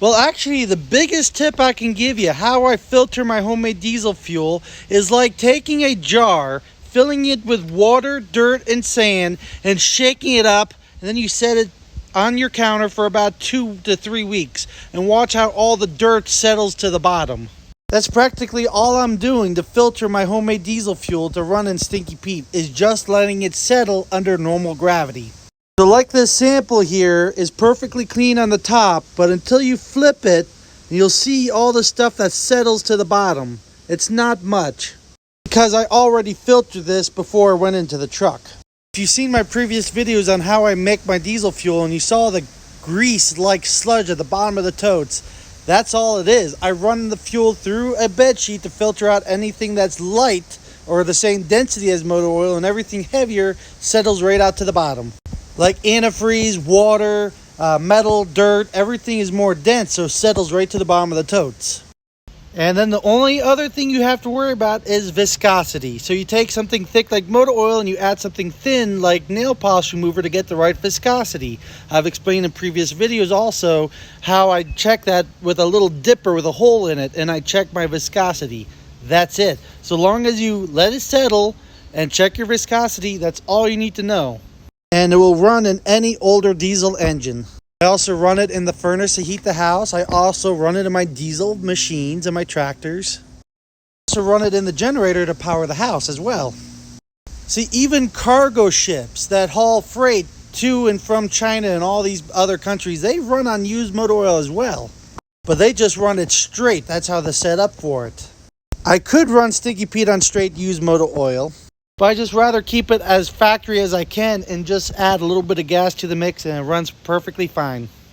Well, actually, the biggest tip I can give you how I filter my homemade diesel fuel is like taking a jar, filling it with water, dirt, and sand, and shaking it up, and then you set it on your counter for about 2 to 3 weeks, and watch how all the dirt settles to the bottom. That's practically all I'm doing to filter my homemade diesel fuel to run in Stinky Pete, is just letting it settle under normal gravity. So like this sample here is perfectly clean on the top, but until you flip it, you'll see all the stuff that settles to the bottom. It's not much, because I already filtered this before I went into the truck. If you've seen my previous videos on how I make my diesel fuel and you saw the grease-like sludge at the bottom of the totes, that's all it is. I run the fuel through a bed sheet to filter out anything that's light or the same density as motor oil, and everything heavier settles right out to the bottom. Like antifreeze, water, metal, dirt, everything is more dense, so it settles right to the bottom of the totes. And then the only other thing you have to worry about is viscosity. So you take something thick like motor oil and you add something thin like nail polish remover to get the right viscosity. I've explained in previous videos also how I check that with a little dipper with a hole in it, and I check my viscosity. That's it. So long as you let it settle and check your viscosity, that's all you need to know. And it will run in any older diesel engine. I also run it in the furnace to heat the house. I also run it in my diesel machines and my tractors. I also run it in the generator to power the house as well. See, even cargo ships that haul freight to and from China and all these other countries, they run on used motor oil as well. But they just run it straight. That's how they're set up for it. I could run Stinky Pete on straight used motor oil, but I just rather keep it as factory as I can and just add a little bit of gas to the mix, and it runs perfectly fine.